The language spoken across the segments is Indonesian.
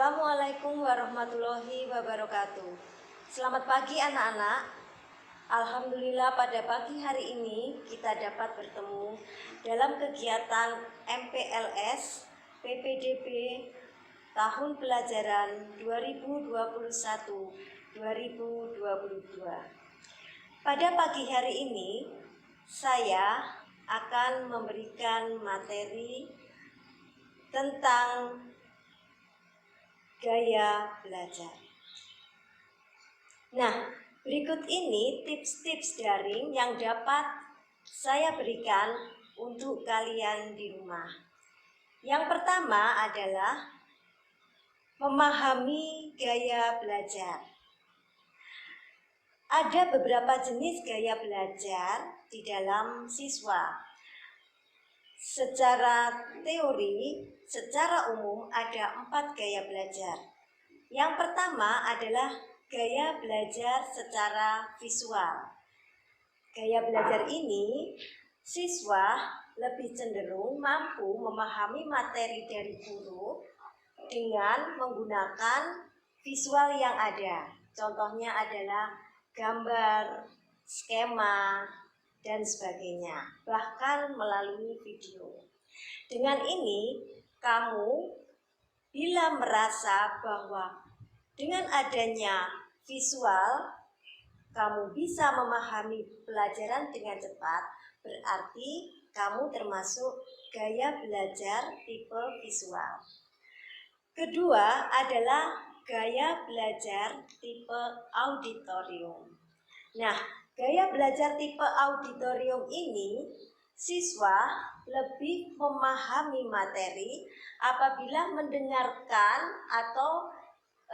Assalamualaikum warahmatullahi wabarakatuh. Selamat pagi anak-anak. Alhamdulillah pada pagi hari ini kita dapat bertemu dalam kegiatan MPLS PPDB tahun pelajaran 2021-2022. Pada pagi hari ini saya akan memberikan materi tentang gaya belajar. Nah, berikut ini tips-tips daring yang dapat saya berikan untuk kalian di rumah. Yang pertama adalah memahami gaya belajar. Ada beberapa jenis gaya belajar di dalam siswa. Secara teori, secara umum ada 4 gaya belajar. Yang pertama adalah gaya belajar secara visual. Gaya belajar ini, siswa lebih cenderung mampu memahami materi dari guru dengan menggunakan visual yang ada. Contohnya adalah gambar, skema, dan sebagainya, bahkan melalui video. Dengan ini, kamu bila merasa bahwa dengan adanya visual, kamu bisa memahami pelajaran dengan cepat, berarti kamu termasuk gaya belajar tipe visual. Kedua adalah gaya belajar tipe auditorium. Nah, gaya belajar tipe auditorium ini, siswa lebih memahami materi apabila mendengarkan atau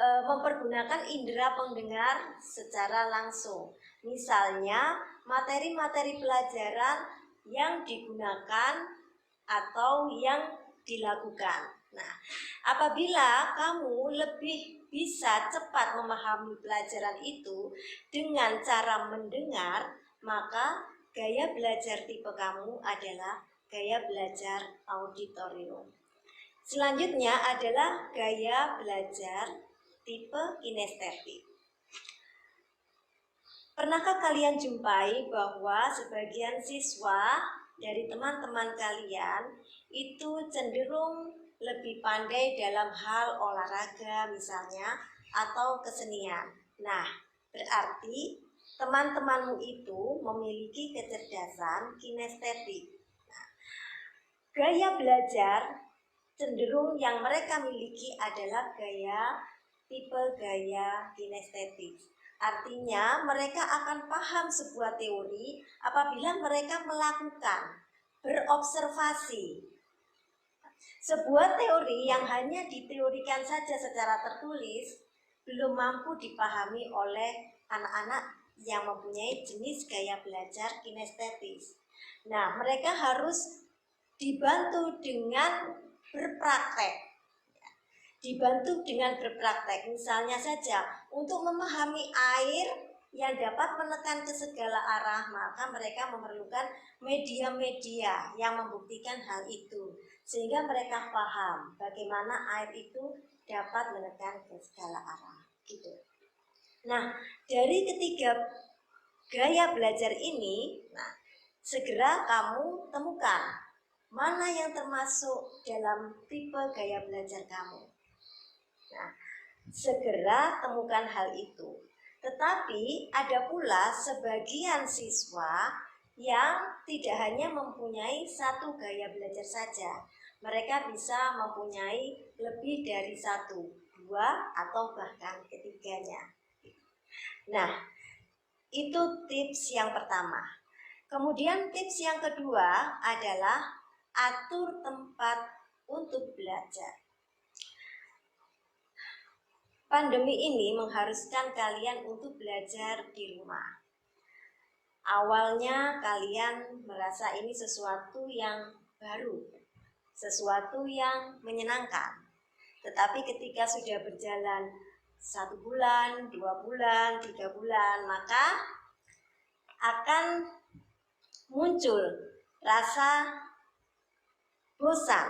mempergunakan indera pendengar secara langsung. Misalnya, materi-materi pelajaran yang digunakan atau yang dilakukan. Nah, apabila kamu lebih bisa cepat memahami pelajaran itu dengan cara mendengar, maka gaya belajar tipe kamu adalah gaya belajar auditorium. Selanjutnya adalah gaya belajar tipe kinestetik. Pernahkah kalian jumpai bahwa sebagian siswa dari teman-teman kalian itu cenderung lebih pandai dalam hal olahraga misalnya atau kesenian? Nah, berarti teman-temanmu itu memiliki kecerdasan kinestetik. Nah, gaya belajar cenderung yang mereka miliki adalah tipe gaya kinestetik. Artinya mereka akan paham sebuah teori apabila mereka melakukan, berobservasi. Sebuah teori yang hanya diteorikan saja secara tertulis belum mampu dipahami oleh anak-anak yang mempunyai jenis gaya belajar kinestetis. Nah, mereka harus dibantu dengan berpraktek. Misalnya saja, untuk memahami air yang dapat menekan ke segala arah, maka mereka memerlukan media-media yang membuktikan hal itu, sehingga mereka paham bagaimana air itu dapat menekan ke segala arah. Gitu. Nah, dari ketiga gaya belajar ini, segera kamu temukan mana yang termasuk dalam tipe gaya belajar kamu. Nah, segera temukan hal itu. Tetapi ada pula sebagian siswa yang tidak hanya mempunyai satu gaya belajar saja. Mereka bisa mempunyai lebih dari satu, dua, atau bahkan ketiganya. Nah, itu tips yang pertama. Kemudian tips yang kedua adalah atur tempat untuk belajar. Pandemi ini mengharuskan kalian untuk belajar di rumah. Awalnya kalian merasa ini sesuatu yang baru, sesuatu yang menyenangkan. Tetapi ketika sudah berjalan 1 bulan, 2 bulan, 3 bulan, maka akan muncul rasa bosan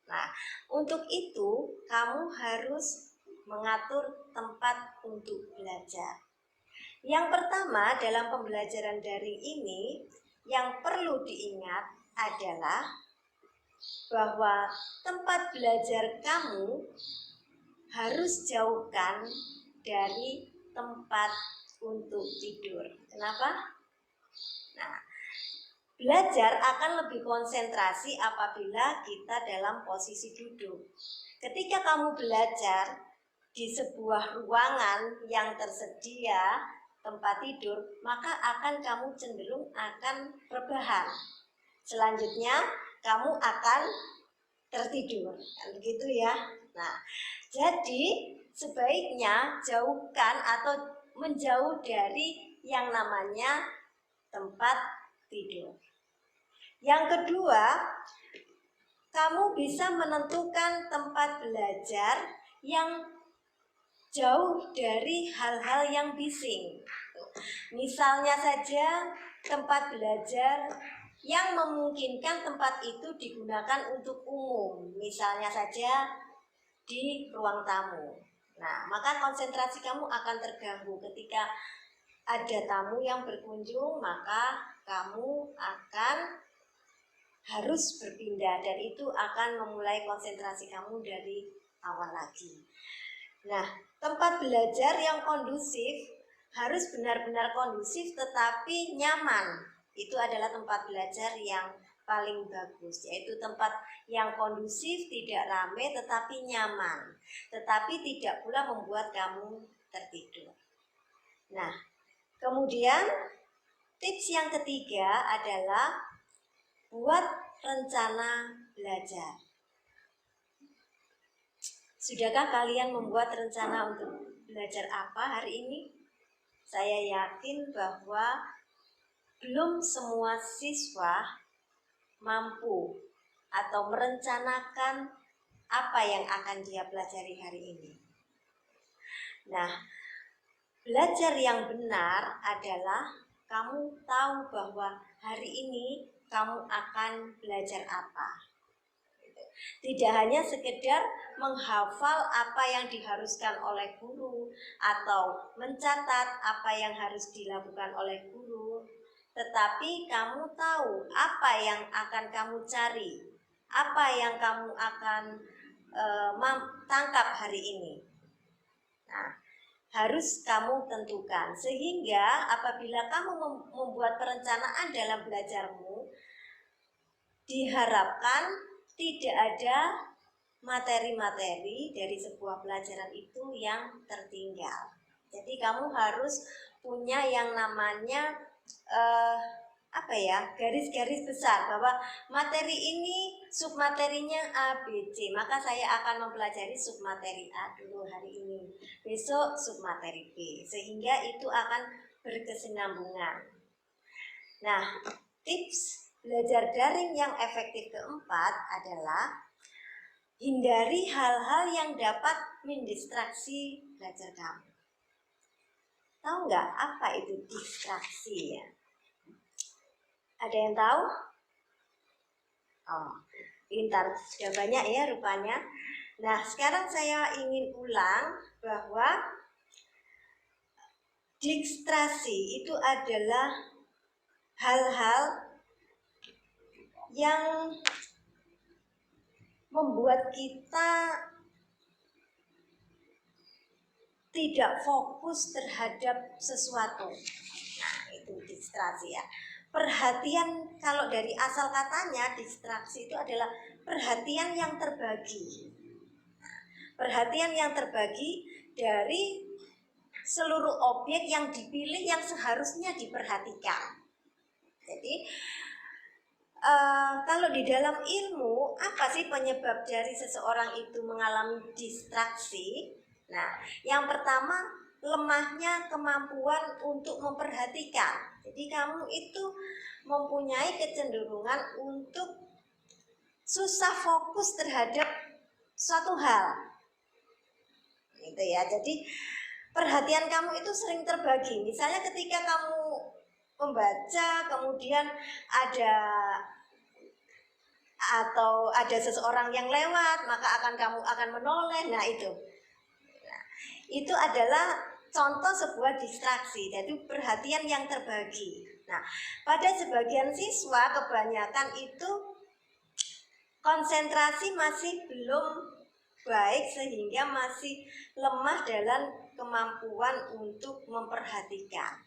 Nah, untuk itu kamu harus mengatur tempat untuk belajar. Yang pertama dalam pembelajaran daring ini yang perlu diingat adalah bahwa tempat belajar kamu harus jauhkan dari tempat untuk tidur. Kenapa? Nah, belajar akan lebih konsentrasi apabila kita dalam posisi duduk. Ketika kamu belajar di sebuah ruangan yang tersedia tempat tidur, maka akan kamu cenderung akan rebahan. Selanjutnya kamu akan tertidur, kan begitu ya. Nah, jadi sebaiknya jauhkan atau menjauh dari yang namanya tempat tidur. Yang kedua, kamu bisa menentukan tempat belajar yang jauh dari hal-hal yang bising. Misalnya saja tempat belajar yang memungkinkan tempat itu digunakan untuk umum. Misalnya saja di ruang tamu. Nah, maka konsentrasi kamu akan terganggu ketika ada tamu yang berkunjung, maka kamu akan harus berpindah dan itu akan memulai konsentrasi kamu dari awal lagi. Nah, tempat belajar yang kondusif harus benar-benar kondusif tetapi nyaman. Itu adalah tempat belajar yang paling bagus, yaitu tempat yang kondusif, tidak ramai tetapi nyaman, tetapi tidak pula membuat kamu tertidur. Nah, kemudian tips yang ketiga adalah buat rencana belajar. Sudahkah kalian membuat rencana untuk belajar apa hari ini? Saya yakin bahwa belum semua siswa mampu atau merencanakan apa yang akan dia pelajari hari ini. Nah, belajar yang benar adalah kamu tahu bahwa hari ini kamu akan belajar apa. Tidak hanya sekedar menghafal apa yang diharuskan oleh guru atau mencatat apa yang harus dilakukan oleh guru, tetapi kamu tahu apa yang akan kamu cari, apa yang kamu akan tangkap hari ini. Nah, harus kamu tentukan sehingga apabila kamu membuat perencanaan dalam belajarmu, diharapkan tidak ada materi-materi dari sebuah pelajaran itu yang tertinggal. Jadi kamu harus punya yang namanya garis-garis besar bahwa materi ini submaterinya A, B, C. Maka saya akan mempelajari submateri A dulu hari ini, besok submateri B, sehingga itu akan berkesinambungan. Nah, tips belajar daring yang efektif keempat adalah hindari hal-hal yang dapat mendistraksi belajar kamu. Tahu nggak apa itu distraksi ya? Ada yang tahu? Oh, pintar, sudah banyak ya rupanya. Nah, sekarang saya ingin ulang bahwa distraksi itu adalah hal-hal yang membuat kita tidak fokus terhadap sesuatu. Nah, itu distraksi ya. Perhatian, kalau dari asal katanya distraksi itu adalah perhatian yang terbagi. Perhatian yang terbagi dari seluruh objek yang dipilih yang seharusnya diperhatikan. Jadi kalau di dalam ilmu, apa sih penyebab dari seseorang itu mengalami distraksi? Nah, yang pertama, lemahnya kemampuan untuk memperhatikan. Jadi kamu itu mempunyai kecenderungan untuk susah fokus terhadap suatu hal. Gitu ya. Jadi perhatian kamu itu sering terbagi. Misalnya ketika kamu membaca, kemudian ada atau ada seseorang yang lewat, maka kamu akan menoleh. Nah, itu adalah contoh sebuah distraksi, jadi perhatian yang terbagi. Nah, pada sebagian siswa kebanyakan itu konsentrasi masih belum baik sehingga masih lemah dalam kemampuan untuk memperhatikan.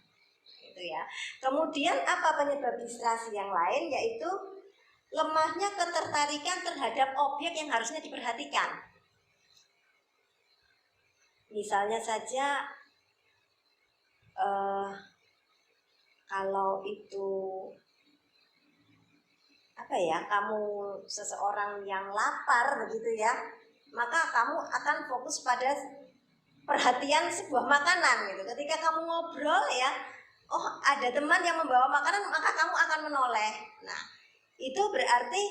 Gitu ya. Kemudian apa penyebab distraksi yang lain, yaitu lemahnya ketertarikan terhadap objek yang harusnya diperhatikan. Misalnya saja kalau itu kamu seseorang yang lapar begitu ya, maka kamu akan fokus pada perhatian sebuah makanan gitu. Ketika kamu ngobrol ya, oh ada teman yang membawa makanan, maka kamu akan menoleh. Nah, itu berarti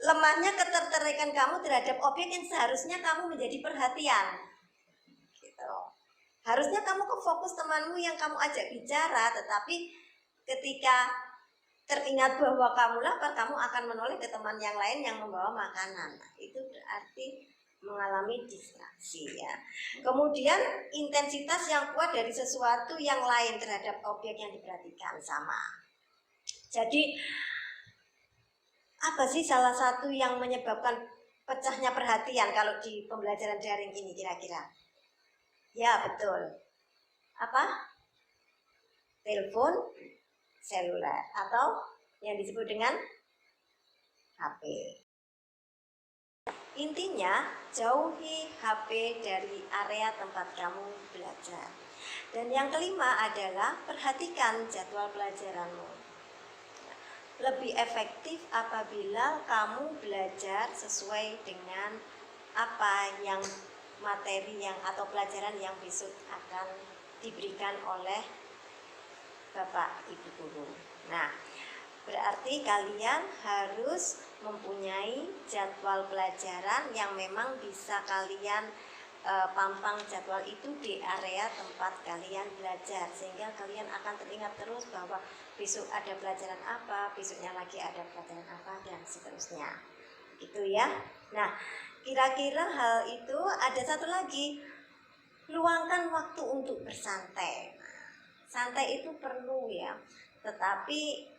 lemahnya ketertarikan kamu terhadap objek yang seharusnya kamu menjadi perhatian. Gitu. Harusnya kamu ke fokus temanmu yang kamu ajak bicara, tetapi ketika teringat bahwa kamu lapar, kamu akan menoleh ke teman yang lain yang membawa makanan. Nah, itu berarti mengalami distraksi ya. Kemudian intensitas yang kuat dari sesuatu yang lain terhadap objek yang diperhatikan sama. Jadi apa sih salah satu yang menyebabkan pecahnya perhatian kalau di pembelajaran daring ini kira-kira? Ya betul. Apa? Telepon seluler atau yang disebut dengan HP. Intinya, jauhi HP dari area tempat kamu belajar. Dan yang kelima adalah perhatikan jadwal pelajaranmu. Lebih efektif apabila kamu belajar sesuai dengan apa yang materi yang atau pelajaran yang besok akan diberikan oleh Bapak Ibu Guru. Nah, berarti kalian harus mempunyai jadwal pelajaran yang memang bisa kalian pampang jadwal itu di area tempat kalian belajar, sehingga kalian akan teringat terus bahwa besok ada pelajaran apa, besoknya lagi ada pelajaran apa, dan seterusnya. Gitu ya. Nah, kira-kira hal itu ada satu lagi, luangkan waktu untuk bersantai. Nah, santai itu perlu ya, tetapi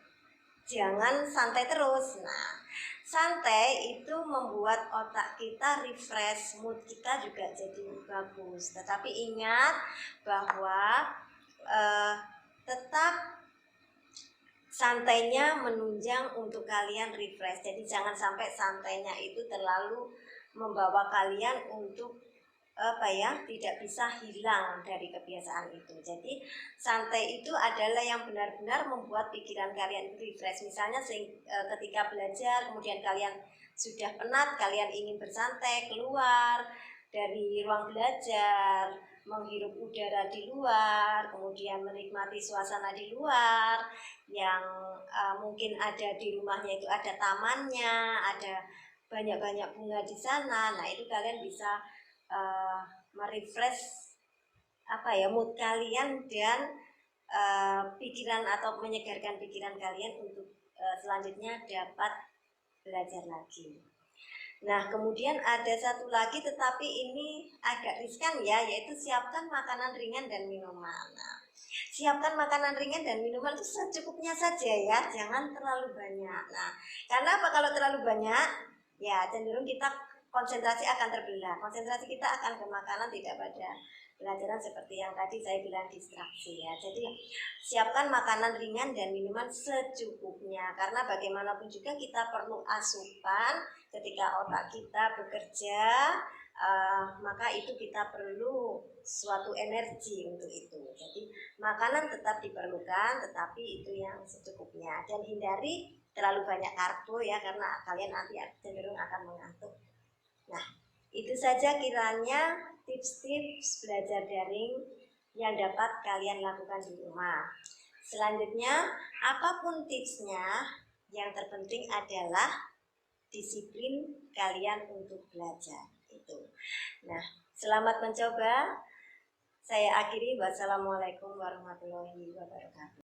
jangan santai terus. Nah, santai itu membuat otak kita refresh, mood kita juga jadi bagus. Tetapi ingat bahwa tetap santainya menunjang untuk kalian refresh. Jadi jangan sampai santainya itu terlalu membawa kalian untuk tidak bisa hilang dari kebiasaan itu. Jadi santai itu adalah yang benar-benar membuat pikiran kalian refresh. Misalnya ketika belajar kemudian kalian sudah penat, kalian ingin bersantai, keluar dari ruang belajar, menghirup udara di luar, kemudian menikmati suasana di luar yang mungkin ada di rumahnya, itu ada tamannya, ada banyak-banyak bunga di sana. Nah, itu kalian bisa merefresh mood kalian dan pikiran atau menyegarkan pikiran kalian untuk selanjutnya dapat belajar lagi. Nah, kemudian ada satu lagi, tetapi ini agak riskan ya, yaitu siapkan makanan ringan dan minuman. Nah, siapkan makanan ringan dan minuman itu secukupnya saja ya, jangan terlalu banyak. Nah, karena apa, kalau terlalu banyak ya cenderung kita konsentrasi akan terbelah. Konsentrasi kita akan ke makanan, tidak pada pelajaran seperti yang tadi saya bilang distraksi ya. Jadi siapkan makanan ringan dan minuman secukupnya, karena bagaimanapun juga kita perlu asupan ketika otak kita bekerja, maka itu kita perlu suatu energi untuk itu. Jadi makanan tetap diperlukan, tetapi itu yang secukupnya, dan hindari terlalu banyak karbo ya, karena kalian nanti cenderung akan mengantuk. Nah, itu saja kiranya tips-tips belajar daring yang dapat kalian lakukan di rumah. Selanjutnya, apapun tipsnya, yang terpenting adalah disiplin kalian untuk belajar itu. Nah, selamat mencoba. Saya akhiri, wassalamualaikum warahmatullahi wabarakatuh.